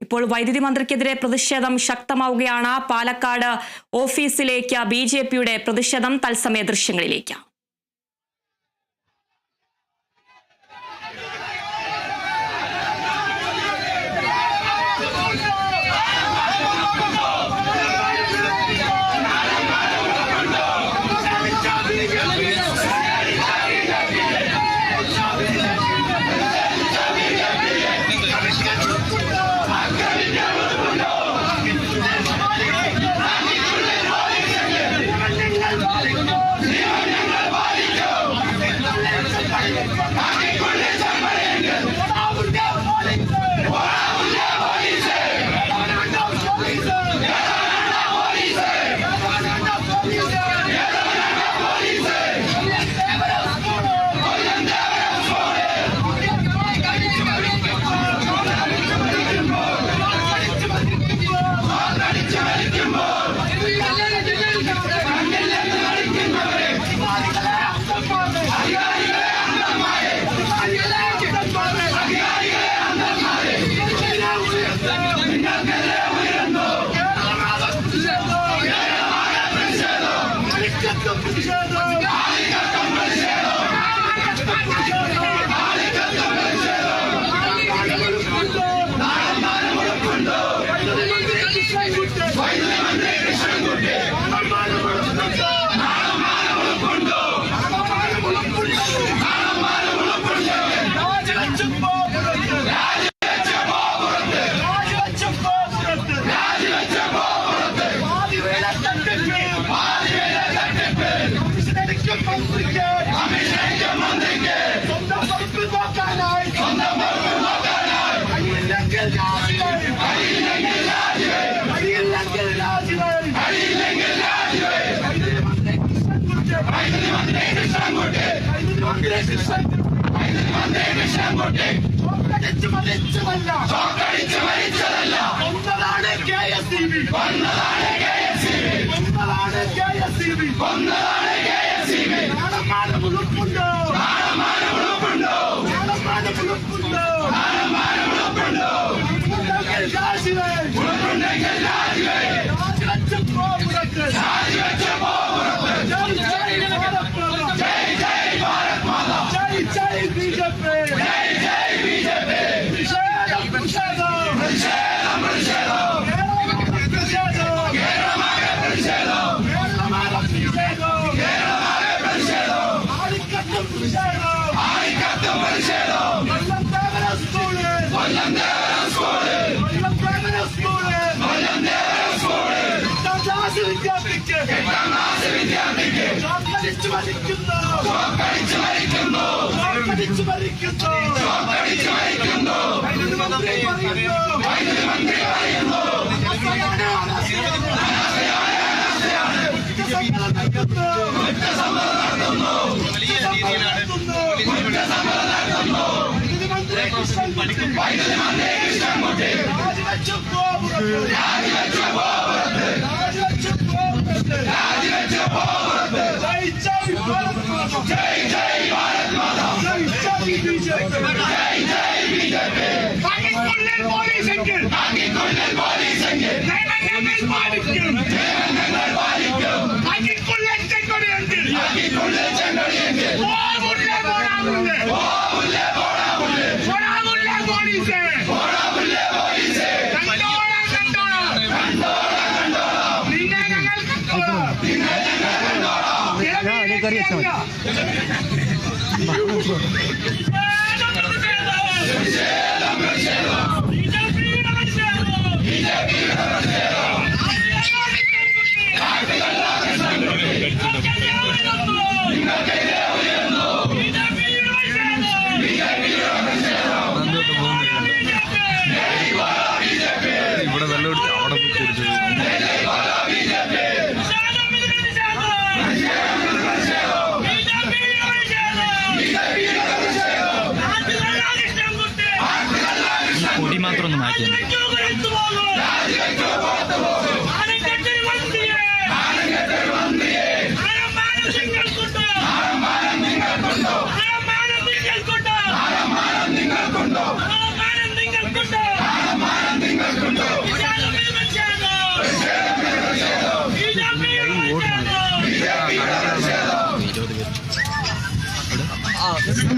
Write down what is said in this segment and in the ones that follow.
ഇപ്പോൾ വൈദ്യുതി മന്ത്രിക്കെതിരെ പ്രതിഷേധം ശക്തമാവുകയാണ്. പാലക്കാട് ഓഫീസിലേക്ക് ബിജെപിയുടെ പ്രതിഷേധം. തത്സമയ ദൃശ്യങ്ങളിലേക്ക്.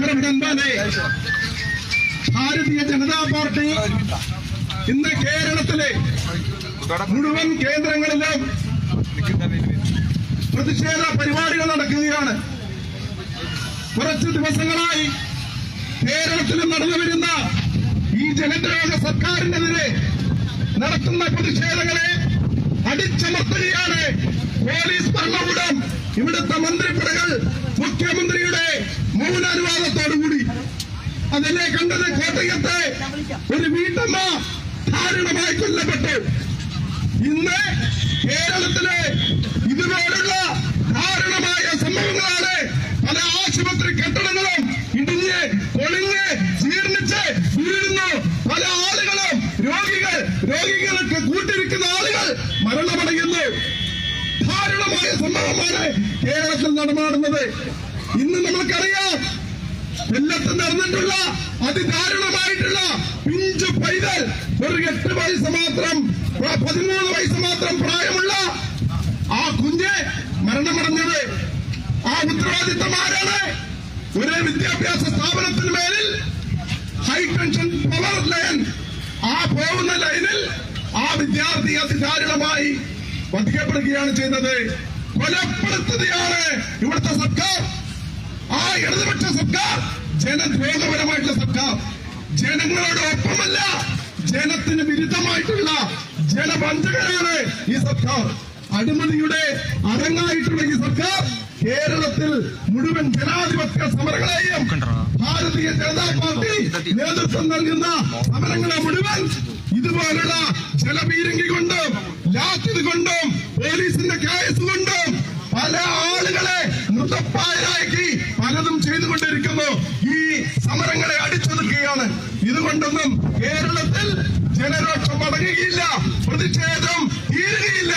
സമരഭടന്മാരെ ഭാരതീയ ജനതാ പാർട്ടി ഇന്ന് കേരളത്തിലെ മുഴുവൻ കേന്ദ്രങ്ങളിലും പ്രതിഷേധ പരിപാടികൾ നടക്കുകയാണ്. കുറച്ച് ദിവസങ്ങളായി കേരളത്തിൽ നടന്നു വരുന്ന ഈ ജനദ്രോഹ സർക്കാരിനെതിരെ നടത്തുന്ന പ്രതിഷേധങ്ങളെ അടിച്ചമർത്തുകയാണ് പോലീസ് ഭരണകൂടം. ഇവിടുത്തെ മന്ത്രിപ്പടകൾ മുഖ്യമന്ത്രിയുടെ മൗനാനുവാദത്തോടുകൂടി. അതിനെ കണ്ടത് കോട്ടയത്തെ ഒരു വീട്ടമ്മ ദാരുണമായി കൊല്ലപ്പെട്ടു. ഇന്ന് കേരളത്തിലെ ഇതുപോലുള്ള ദാരുണമായ സംഭവങ്ങളാണ്. പല ആശുപത്രി കെട്ടിടങ്ങളും ഇടിഞ്ഞ് പൊളിഞ്ഞ് ജീർണിച്ച് വീഴുന്നു. പല ആളുകളും രോഗികൾക്ക് കൂട്ടിരിക്കുന്ന ആളുകൾ മരണമടയുന്നു. ദാരുണമായ സംഭവമാണ് കേരളത്തിൽ നടമാടുന്നത്. ഇന്ന് നമ്മൾക്കറിയാം, കൊല്ലത്ത് നടന്നിട്ടുള്ള അതിദാരുണമായിട്ടുള്ള പിഞ്ചു പൈതൽ, ഒരു 8 വയസ്സ് മാത്രം 13 വയസ്സ് മാത്രം പ്രായമുള്ള ആ കുഞ്ഞ് മരണമടഞ്ഞത്. ആ ഉത്തരവാദിത്തമാരാണ്? ഒരു വിദ്യാഭ്യാസ സ്ഥാപനത്തിന് മേലിൽ ഹൈ ടെൻഷൻ പവർ ലൈൻ, ആ പോകുന്ന ലൈനിൽ ആ വിദ്യാർത്ഥി അതിദാരുണമായി വധിക്കപ്പെടുകയാണ് ചെയ്തത്. കൊലപ്പെടുത്തുകയാണ് ഇവിടുത്തെ സർക്കാർ. ആ ഇടതുപക്ഷ സർക്കാർ ജനദ്രോഹപരമായിട്ടുള്ള സർക്കാർ. ജനങ്ങളുടെ ഒപ്പമല്ല, ജനത്തിന് വിരുദ്ധമായിട്ടുള്ള ജനവഞ്ചകരാണ് ഈ സർക്കാർ. അഴിമതിയുടെ അരങ്ങായിട്ടുള്ള ഈ സർക്കാർ കേരളത്തിൽ മുഴുവൻ ജനാധിപത്യ സമരങ്ങളെയും ഭാരതീയ ജനതാ പാർട്ടി നേതൃത്വം നൽകുന്ന സമരങ്ങളെ മുഴുവൻ ഇതുപോലുള്ള ജലപീരങ്കി കൊണ്ടും ലാത്തിത് കൊണ്ടും പോലീസിന്റെ കേസ് കൊണ്ടും പല ആളുകളെ മൃതപ്രായരാക്കി പലതും ചെയ്തുകൊണ്ടിരിക്കുന്നു. ഈ സമരങ്ങളെ അടിച്ചൊതുക്കുകയാണ്. ഇതുകൊണ്ടൊന്നും കേരളത്തിൽ ജനരോക്ഷം അടങ്ങുകയില്ല, പ്രതിഷേധം തീരുകയില്ല.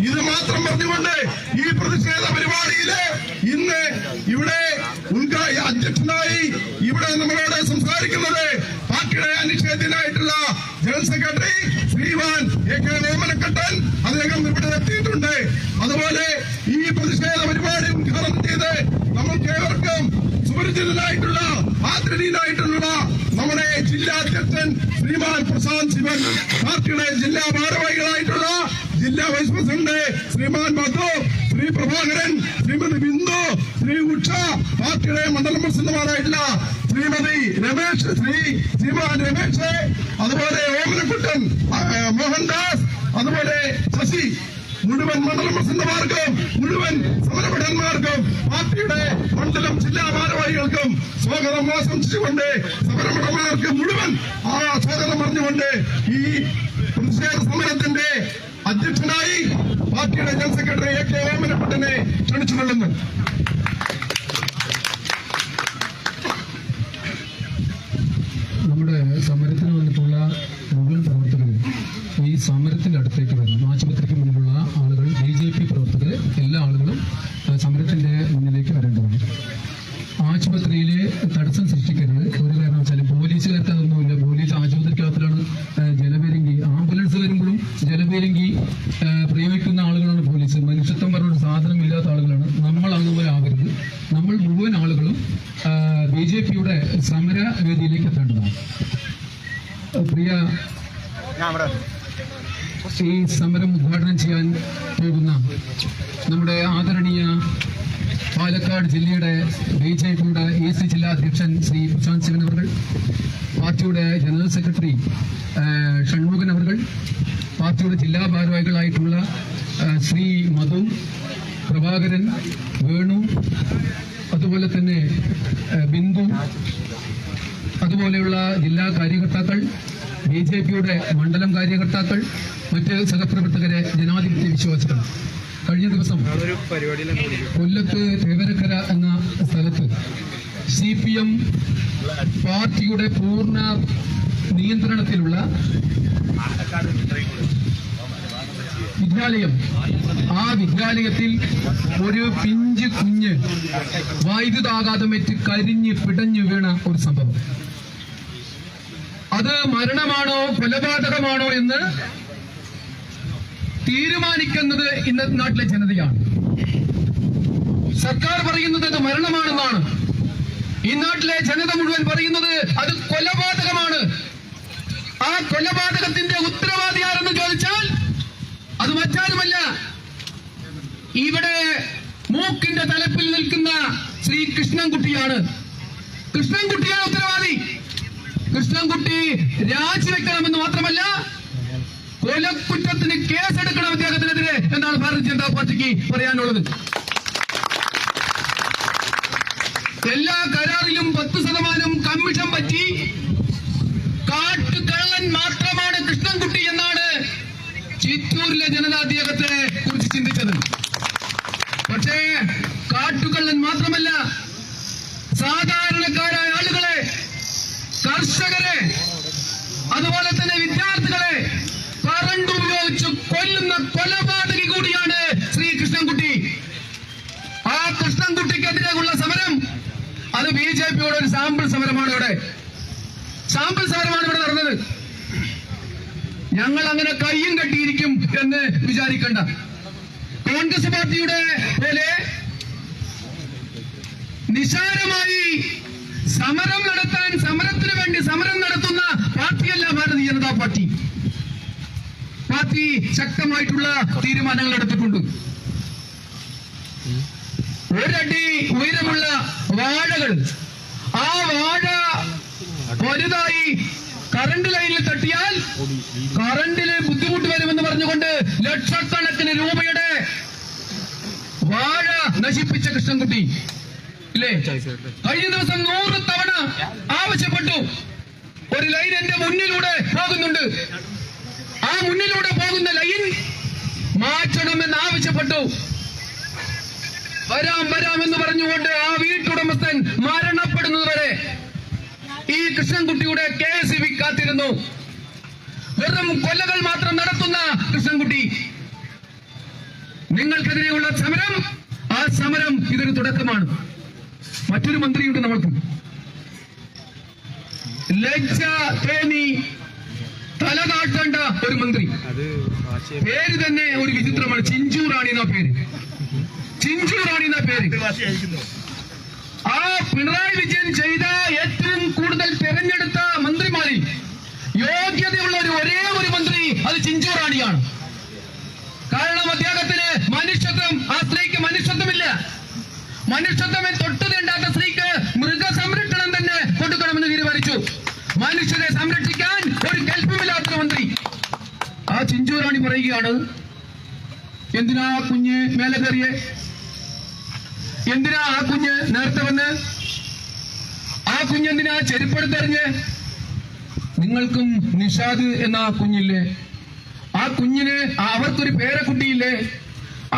ഇത് മാത്രം പറഞ്ഞുകൊണ്ട് ഈ പ്രതിഷേധ പരിപാടിയില് ഇന്ന് ഇവിടെ അധ്യക്ഷനായി ഇവിടെ നമ്മളോട് സംസാരിക്കുന്നത് പാർട്ടിയുടെ അനിഷേധ്യനായിട്ടുള്ള ജനറൽ സെക്രട്ടറി ശ്രീമാൻ AK ഓമനക്കുട്ടൻ, അദ്ദേഹം ഇവിടെ എത്തിയിട്ടുണ്ട്. അതുപോലെ ഈ പ്രതിഷേധ പരിപാടി ഉദ്ഘാടനം ചെയ്ത് നമുക്കേവർക്കും സുപരിചിതനായിട്ടുള്ള ആദരണീയനായിട്ടുള്ള നമ്മുടെ ജില്ലാ അധ്യക്ഷൻ ശ്രീമാൻ പ്രശാന്ത് ശിവൻ, പാർട്ടിയുടെ ജില്ലാ ഭാരവാഹികളായിട്ടുള്ള ജില്ലാ വൈസ് പ്രസിഡന്റ് ശ്രീമാൻ മധു, ശ്രീ പ്രഭാകരൻ, ശ്രീമതി ബിന്ദു, ശ്രീ ഉഷ, പാർട്ടിയുടെ മണ്ഡലം പ്രസിഡന്റുമാരായിട്ടുള്ള ശ്രീമതി രമേശ്, ശ്രീമാൻ രമേശ്, അതുപോലെ ഓമനക്കുട്ടൻ, മോഹൻദാസ്, അതുപോലെ ശശി, മുഴുവൻ മണ്ഡലം പ്രസിഡന്റുമാർക്കും മുഴുവൻ സമരഭടന്മാർക്കും പാർട്ടിയുടെ മണ്ഡലം ജില്ലാ ഭാരവാഹികൾക്കും സ്വാഗതം ആശംസിച്ചുകൊണ്ട് സമരഭടന്മാർക്ക് മുഴുവൻ ആ സ്വാഗതം പറഞ്ഞുകൊണ്ട് ഈ പ്രതിഷേധ സമരത്തിന്റെ അധ്യക്ഷനായി പാർട്ടിയുടെ ജനറൽ സെക്രട്ടറി AK ഓമനക്കുട്ടനെ ക്ഷണിച്ചുകൊള്ളുന്നു. നമ്മുടെ സമരത്തിന് വന്നിട്ടുള്ള മുഴുവൻ പ്രവർത്തകരും ഈ സമരത്തിന്റെ അടുത്തേക്ക് വരുന്നു. ആശുപത്രിക്ക് മുന്നിലുള്ള ആളുകൾ, BJP പ്രവർത്തകർ, എല്ലാ ആളുകളും സമരത്തിന്റെ മുന്നിലേക്ക് വരേണ്ടതാണ്. ആശുപത്രിയിൽ തടസ്സം സൃഷ്ടിക്കരുത്. ഒരു കാരണവശാലും പോലീസുകാർക്ക് അതൊന്നുമില്ല. പോലീസ് ആശുപത്രിക്കകത്തിലാണ് ജലപീരങ്കി, ആംബുലൻസ് വരുമ്പോഴും ജലപീരങ്കി പ്രയോഗിക്കുന്ന ആളുകളാണ് പോലീസ്. മനുഷ്യത്വം പറഞ്ഞൊരു സാധനം ഇല്ലാത്ത ആളുകളാണ്. നമ്മൾ അതുപോലെ ആകരുത്. നമ്മൾ മുഴുവൻ ആളുകളും BJPയുടെ സമര വേദിയിലേക്ക് എത്തേണ്ടതാണ്. പ്രിയ, ഈ സമരം ഉദ്ഘാടനം ചെയ്യാൻ പോകുന്ന നമ്മുടെ ആദരണീയ പാലക്കാട് ജില്ലയുടെ BJPയുടെ EC ജില്ലാ അധ്യക്ഷൻ ശ്രീ പ്രശാന്ത് ശിവൻ അവർ, പാർട്ടിയുടെ ജനറൽ സെക്രട്ടറി ഷൺമുഖൻ അവർ, പാർട്ടിയുടെ ജില്ലാ ഭാരവാഹികളായിട്ടുള്ള ശ്രീ മധു, പ്രഭാകരൻ, വേണു, അതുപോലെ തന്നെ ബിന്ദു, അതുപോലെയുള്ള ജില്ലാ കാര്യകർത്താക്കൾ, BJPയുടെ മണ്ഡലം കാര്യകർത്താക്കൾ, മറ്റ് സഹപ്രവർത്തകരെ, ജനാധിപത്യ വിശ്വാസികൾ, കഴിഞ്ഞ ദിവസം കൊല്ലത്ത് തേവരക്കര എന്ന സ്ഥലത്ത് CPM പാർട്ടിയുടെ പൂർണ്ണ നിയന്ത്രണത്തിലുള്ള വിദ്യാലയം, ആ വിദ്യാലയത്തിൽ ഒരു പിഞ്ച് കുഞ്ഞ് വൈദ്യുതാഘാതമേറ്റ് കരിഞ്ഞ് പിടഞ്ഞു വീണ ഒരു സംഭവം. അത് മരണമാണോ കൊലപാതകമാണോ എന്ന് തീരുമാനിക്കുന്നത് ഇന്നത്തെ നാട്ടിലെ ജനതയാണ്. സർക്കാർ പറയുന്നത് അത് മരണമാണെന്നാണ്. ഈ നാട്ടിലെ ജനത മുഴുവൻ പറയുന്നത് അത് കൊലപാതകമാണ്. ആ കൊലപാതകത്തിന്റെ ഉത്തരവാദി ആരെന്ന് ചോദിച്ചാൽ അത് മറ്റാരുമല്ല, ഇവിടെ മൂക്കിന്റെ തലപ്പിൽ നിൽക്കുന്ന ശ്രീ കൃഷ്ണൻകുട്ടിയാണ്. കൃഷ്ണൻകുട്ടിയാണ് ഉത്തരവാദി. കൃഷ്ണൻകുട്ടി രാജിവെക്കണമെന്ന് മാത്രമല്ല, കൊലക്കുറ്റത്തിന് കേസെടുക്കണം അദ്ദേഹത്തിനെതിരെ എന്നാണ് ഭാരതീയ ജനതാ പാർട്ടിക്ക് പറയാനുള്ളത്. എല്ലാ കരാറിലും 10% കമ്മീഷൻ പറ്റി കാട്ടുകള്ളൻ മാത്രമാണ് കൃഷ്ണൻകുട്ടി എന്നാണ് ചിറ്റൂരിലെ ജനത അദ്ദേഹത്തെ കുറിച്ച് ചിന്തിച്ചത്. പക്ഷേ കാട്ടുകള്ളൻ മാത്രമല്ല, സാധാരണക്കാരായ ആളുകളെ, കർഷകരെ, അതുപോലെ തന്നെ വിദ്യാർത്ഥികളെ കറണ്ട് ഉപയോഗിച്ച് കൊല്ലുന്ന കൊലപാതകി കൂടിയാണ് ശ്രീ കൃഷ്ണൻകുട്ടി. ആ കൃഷ്ണൻകുട്ടിക്കെതിരെയുള്ള സമരം അത് BJPയുടെ ഒരു സാമ്പിൾ സമരമാണ്. ഇവിടെ നടന്നത്. ഞങ്ങൾ അങ്ങനെ കയ്യും കെട്ടിയിരിക്കും എന്ന് വിചാരിക്കണ്ട. കോൺഗ്രസ് പാർട്ടിയുടെ പോലെ നിസാരമായി സമരം നടത്താൻ, സമരത്തിന് വേണ്ടി സമരം നടത്തുന്ന പാർട്ടിയല്ല ഭാരതീയ ജനതാ പാർട്ടി. പാർട്ടി ശക്തമായിട്ടുള്ള തീരുമാനങ്ങൾ എടുത്തിട്ടുണ്ട്. ഒരടി ഉയരമുള്ള വാഴകൾ, ആ വാഴ വലുതായി കറണ്ട് ലൈനിൽ തട്ടിയാൽ കറണ്ടിന് ബുദ്ധിമുട്ട് വരുമെന്ന് പറഞ്ഞുകൊണ്ട് ലക്ഷക്കണക്കിന് രൂപയുടെ വാഴ നശിപ്പിച്ച കൃഷ്ണൻകുട്ടി ഇല്ലേ? കഴിഞ്ഞ ദിവസം 100 തവണ ആവശ്യപ്പെട്ടു, ഒരു ലൈൻ എന്റെ മുന്നിലൂടെ പോകുന്നുണ്ട്, ആ മുന്നിലൂടെ പോകുന്ന ലൈൻ മാറ്റണമെന്ന് ആവശ്യപ്പെട്ടു. വരാം എന്ന് പറഞ്ഞുകൊണ്ട് ആ വീട്ടുടമസ്ഥൻ മരണപ്പെടുന്നതുവരെ ഈ കൃഷ്ണൻകുട്ടിയുടെ KSEB കാത്തിരുന്നു. വെറും കൊല്ലകൾ മാത്രം നടത്തുന്ന കൃഷ്ണൻകുട്ടി. നിങ്ങൾക്കെതിരെയുള്ള സമരം, ആ സമരം ഇതൊരു തുടക്കമാണ്. മറ്റൊരു മന്ത്രിയുണ്ട് നമ്മൾക്ക്, ലജ്ജ തേനി തലതാട്ടേണ്ട ഒരു മന്ത്രി. പേര് തന്നെ ഒരു വിചിത്രമാണ്. ചിഞ്ചു റാണി എന്ന പേര്. ആ പിണറായി വിജയൻ ചെയ്ത ഏറ്റവും കൂടുതൽ തെരഞ്ഞെടുത്ത മന്ത്രിമാരിൽ യോഗ്യതയുള്ള ഒരേ ഒരു മന്ത്രി അത് ചിഞ്ചു റാണിയാണ്. കാരണം അദ്ദേഹത്തിന് മനുഷ്യത്വം, ആ സ്ത്രീക്ക് മനുഷ്യത്വമില്ല. മനുഷ്യത്വമെ തൊട്ടു തീണ്ടാത്ത സ്ത്രീക്ക് മൃഗസംരക്ഷണം തന്നെ കൊടുക്കണമെന്ന് തീരുമാനിച്ചു. മനുഷ്യരെ സംരക്ഷിക്കാൻ ഒരു കൽപ്പമില്ലാത്ത മന്ത്രി. ആ ചിഞ്ചു റാണി പറയുകയാണ്, എന്തിനാ കുഞ്ഞ് മേലെ കയറിയേ, എന്തിനാ ആ കുഞ്ഞ് നേരത്തെ വന്ന്, ആ കുഞ്ഞെന്തിനാ ചെരുപ്പെടുത്തെറിഞ്ഞ്? നിങ്ങൾക്കും നിഷാദ് എന്ന കുഞ്ഞില്ലേ? ആ കുഞ്ഞിന് അവർക്കൊരു പേരക്കുട്ടിയില്ലേ?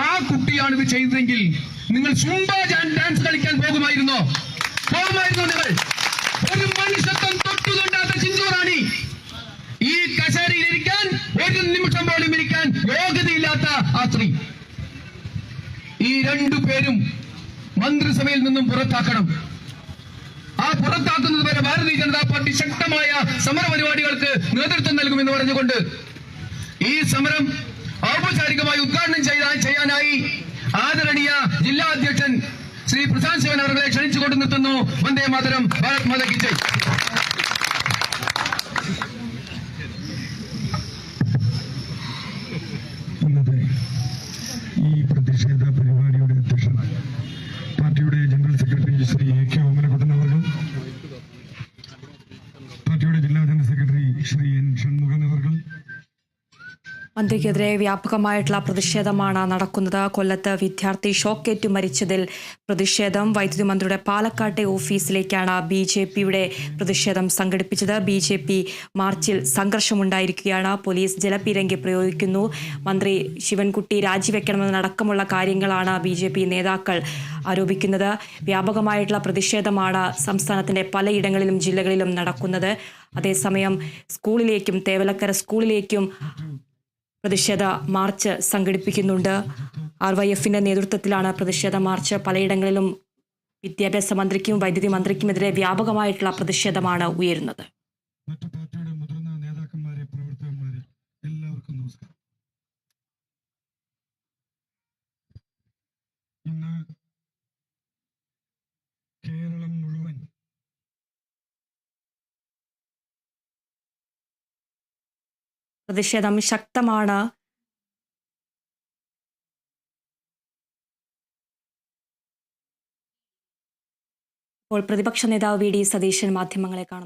ആ കുട്ടിയാണ് ഇത് ചെയ്തതെങ്കിൽ നിങ്ങൾ സുംബ ഡാൻസ് കളിക്കാൻ പോകുമായിരുന്നോ? നിങ്ങൾ ഒരു മനുഷ്യത്വം തൊട്ടുകൊണ്ടാത്ത ചിഞ്ചു റാണി ഈ കസേരയിൽ ഇരിക്കാൻ ഒരു നിമിഷം പോലും ഇരിക്കാൻ യോഗ്യതയില്ലാത്ത ആ സ്ത്രീ. ഈ 2 പേരും മന്ത്രിസഭയിൽ നിന്നും പുറത്താക്കണം. ആ പുറത്താക്കുന്നത് വരെ ഭാരതീയ ജനതാ പാർട്ടി ശക്തമായ സമര പരിപാടികൾക്ക് നേതൃത്വം നൽകുമെന്ന് പറഞ്ഞുകൊണ്ട് ഈ സമരം ഔപചാരികമായി ഉദ്ഘാടനം ചെയ്യാനായി ആദരണീയ ജില്ലാ അധ്യക്ഷൻ ശ്രീ പ്രശാന്ത് ശിവൻ അവരെ ക്ഷണിച്ചുകൊണ്ട് നിർത്തുന്നു. വന്ദേ മാതരം, ഭാരത് മാതാ കി ജയ്. ഈ പ്രതിഷേധ പരിപാടിയുടെ അധ്യക്ഷൻ പാർട്ടിയുടെ general secretary Shri AK Omanakuttan അവർകൾ, പാർട്ടിയുടെ ജില്ലാ general secretary Shri N Shanmukhan അവർകൾ. മന്ത്രിക്കെതിരെ വ്യാപകമായിട്ടുള്ള പ്രതിഷേധമാണ് നടക്കുന്നത്. കൊല്ലത്ത് വിദ്യാർത്ഥി ഷോക്കേറ്റു മരിച്ചതിൽ പ്രതിഷേധം. വൈദ്യുതി മന്ത്രിയുടെ പാലക്കാട്ടെ ഓഫീസിലേക്കാണ് BJPയുടെ പ്രതിഷേധം സംഘടിപ്പിച്ചത്. BJP മാർച്ചിൽ സംഘർഷമുണ്ടായിരിക്കുകയാണ്. പോലീസ് ജലപീരങ്കി പ്രയോഗിക്കുന്നു. മന്ത്രി ശിവൻകുട്ടി രാജിവെക്കണമെന്നടക്കമുള്ള കാര്യങ്ങളാണ് BJP നേതാക്കൾ ആരോപിക്കുന്നത്. വ്യാപകമായിട്ടുള്ള പ്രതിഷേധമാണ് സംസ്ഥാനത്തിന്റെ പലയിടങ്ങളിലും ജില്ലകളിലും നടക്കുന്നത്. അതേസമയം സ്കൂളിലേക്കും, തേവലക്കര സ്കൂളിലേക്കും പ്രതിഷേധ മാർച്ച് സംഘടിപ്പിക്കുന്നുണ്ട്. RYFന്റെ നേതൃത്വത്തിലാണ് പ്രതിഷേധ മാർച്ച്. പലയിടങ്ങളിലും വിദ്യാഭ്യാസ മന്ത്രിക്കും വൈദ്യുതി മന്ത്രിക്കുമെതിരെ വ്യാപകമായിട്ടുള്ള പ്രതിഷേധമാണ് ഉയരുന്നത്. മറ്റു പാർട്ടിയുടെ മുതിർന്ന നേതാക്കന്മാരെ, പ്രവർത്തകന്മാരെ, എല്ലാവർക്കും നമസ്കാരം. ഇന്ന് കേരളം മുഴുവൻ പ്രതിഷേധം ശക്തമാണ്. ഇപ്പോൾ പ്രതിപക്ഷ നേതാവ് വി ഡി സതീശൻ മാധ്യമങ്ങളെ കാണുന്നു.